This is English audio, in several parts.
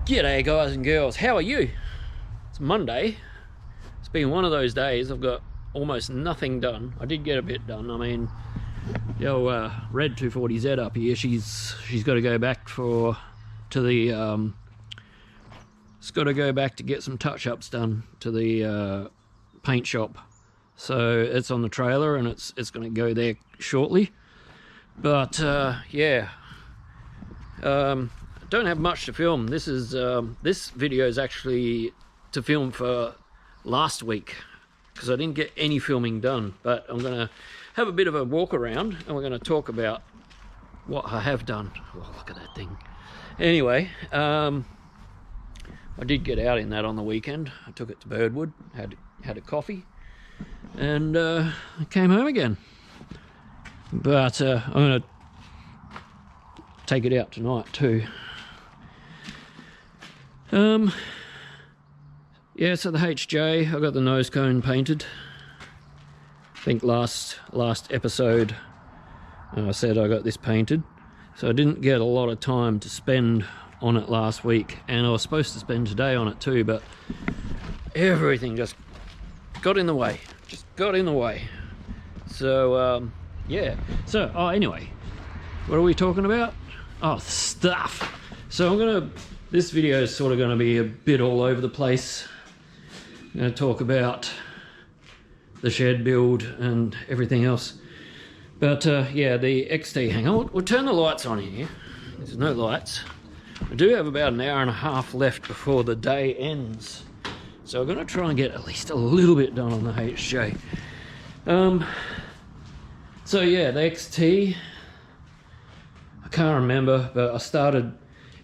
G'day guys and girls, how are you? It's Monday. It's been one of those days. I've got almost nothing done. I did get a bit done. I mean, the old red 240Z up here, she's got to go back to the it's got to go back to get some touch-ups done to the paint shop. So it's on the trailer and it's going to go there shortly. But yeah, don't have much to film. This video is actually to film for last week because I didn't get any filming done, but I'm gonna have a bit of a walk around and we're gonna talk about what I have done. Oh, look at that thing. Anyway, I did get out in that on the weekend. I took it to Birdwood, had a coffee, and I came home again. But I'm gonna take it out tonight too. Yeah, so the HJ, I got the nose cone painted. I think last episode I said I got this painted, so I didn't get a lot of time to spend on it last week, and I was supposed to spend today on it too, but everything just got in the way. So yeah, so anyway, what are we talking about? Oh, stuff. So this video is sort of going to be a bit all over the place. I'm going to talk about the shed build and everything else. But yeah, the XT, hang on, we'll turn the lights on here. There's no lights. I do have about an hour and a half left before the day ends. So I'm going to try and get at least a little bit done on the HJ. So yeah, the XT, I can't remember, but I started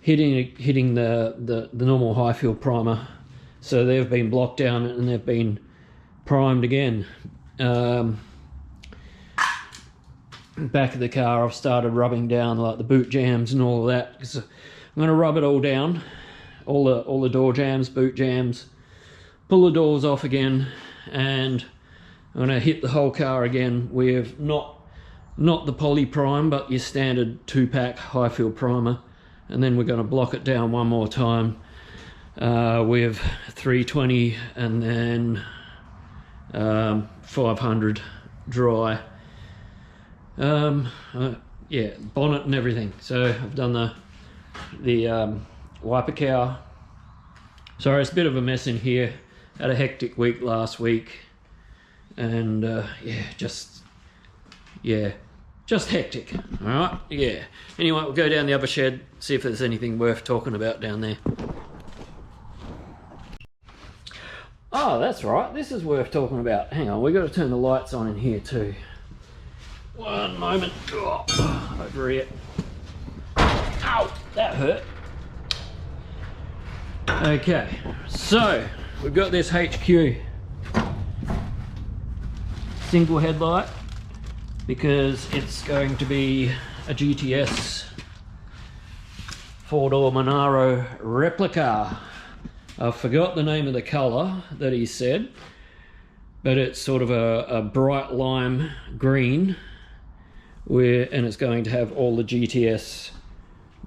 hitting the normal high fuel primer, so they've been blocked down and they've been primed again. Back of the car, I've started rubbing down like the boot jams and all of that, because I'm going to rub it all down, all the door jams, boot jams, pull the doors off again, and I'm going to hit the whole car again with not the poly prime, but your standard 2-pack high fuel primer. And then we're going to block it down one more time with 320 and then 500 dry. Yeah, bonnet and everything. So I've done the wiper cowl. Sorry, it's a bit of a mess in here. Had a hectic week last week, and yeah, just hectic. All right, yeah. Anyway, we'll go down the other shed, see if there's anything worth talking about down there. Oh, that's right, this is worth talking about. Hang on, we've got to turn the lights on in here too. One moment. Oh, over here. Ow, that hurt. Okay, so we've got this HQ. Single headlight, because it's going to be a GTS 4-door Monaro replica. I forgot the name of the colour that he said, but it's sort of a bright lime green, and it's going to have all the GTS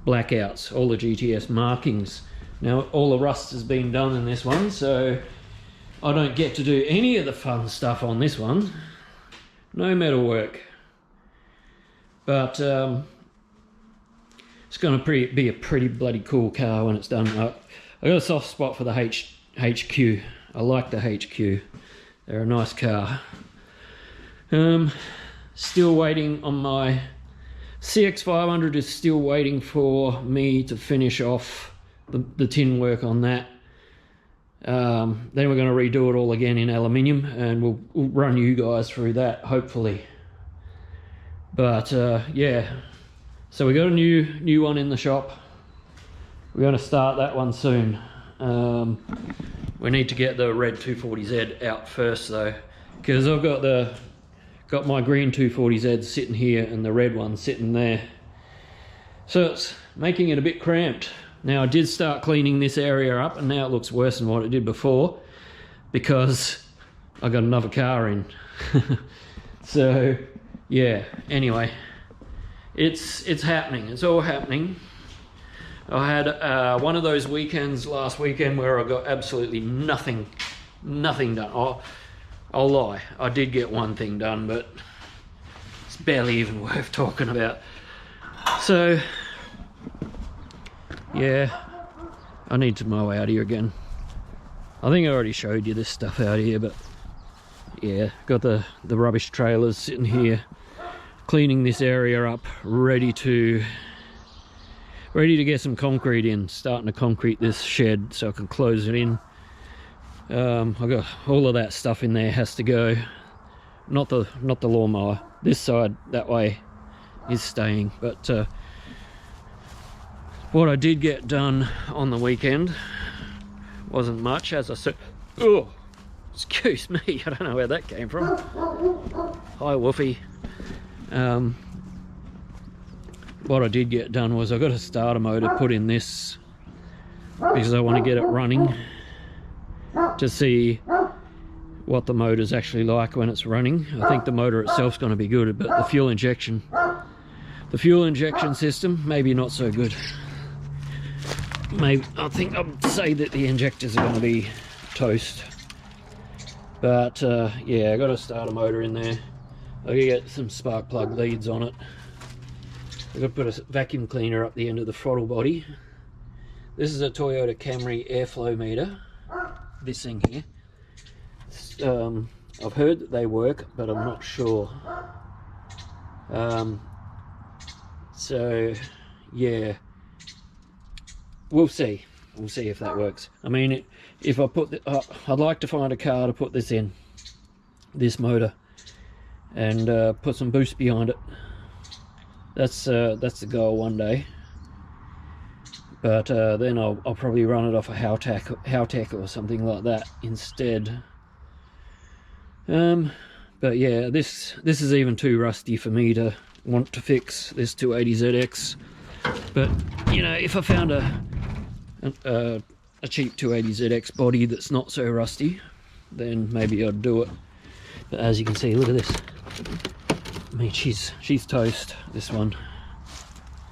blackouts, all the GTS markings. Now all the rust has been done in this one, so I don't get to do any of the fun stuff on this one. No metal work. But it's going to be a pretty bloody cool car when it's done. I got a soft spot for the HQ. I like the HQ. They're a nice car. Still waiting on my CX500, is still waiting for me to finish off the tin work on that. Then we're going to redo it all again in aluminium, and we'll run you guys through that hopefully. But yeah, so we got a new one in the shop. We're going to start that one soon. We need to get the red 240Z out first though, because I've got my green 240Z sitting here and the red one sitting there, so it's making it a bit cramped. Now I did start cleaning this area up, and now it looks worse than what it did before because I got another car in. So yeah, anyway, it's happening, it's all happening. I had one of those weekends last weekend where I got absolutely nothing done. I'll lie, I did get one thing done, but it's barely even worth talking about. So yeah, I need to mow out here again. I think I already showed you this stuff out here, but yeah, got the rubbish trailers sitting here, cleaning this area up, ready to get some concrete in, starting to concrete this shed so I can close it in. I got all of that stuff in there, has to go. Not the lawnmower. This side that way is staying, but what I did get done on the weekend wasn't much, as I said. Oh, excuse me, I don't know where that came from. Hi, Woofy. What I did get done was I got a starter motor put in this because I want to get it running to see what the motor's actually like when it's running. I think the motor itself's going to be good, but the fuel injection system, maybe not so good. Maybe, I think I'd say that the injectors are going to be toast. But yeah, I got a starter motor in there. I gotta get some spark plug leads on it. I've got to put a vacuum cleaner up the end of the throttle body. This is a Toyota Camry airflow meter. This thing here. I've heard that they work, but I'm not sure. So yeah, we'll see. We'll see if that works. I mean, if I put I'd like to find a car to put this in, this motor, and put some boost behind it. That's the goal one day. But then I'll probably run it off a Howtech or something like that instead. But yeah, this is even too rusty for me to want to fix, this 280ZX. But you know, if I found a cheap 280ZX body that's not so rusty, then maybe I'd do it. But as you can see, look at this. I mean, she's toast, this one.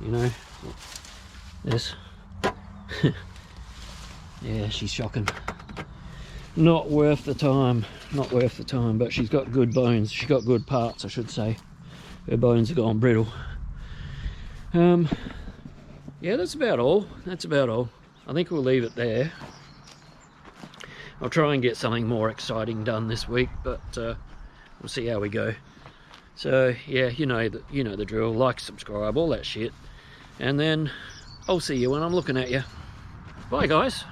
You know, this. Yeah, she's shocking. Not worth the time. Not worth the time. But she's got good bones. She's got good parts, I should say. Her bones are gone brittle. Yeah, that's about all. That's about all. I think we'll leave it there. I'll try and get something more exciting done this week, but we'll see how we go. So yeah, you know the drill. Like, subscribe, all that shit, and then I'll see you when I'm looking at you. Bye guys.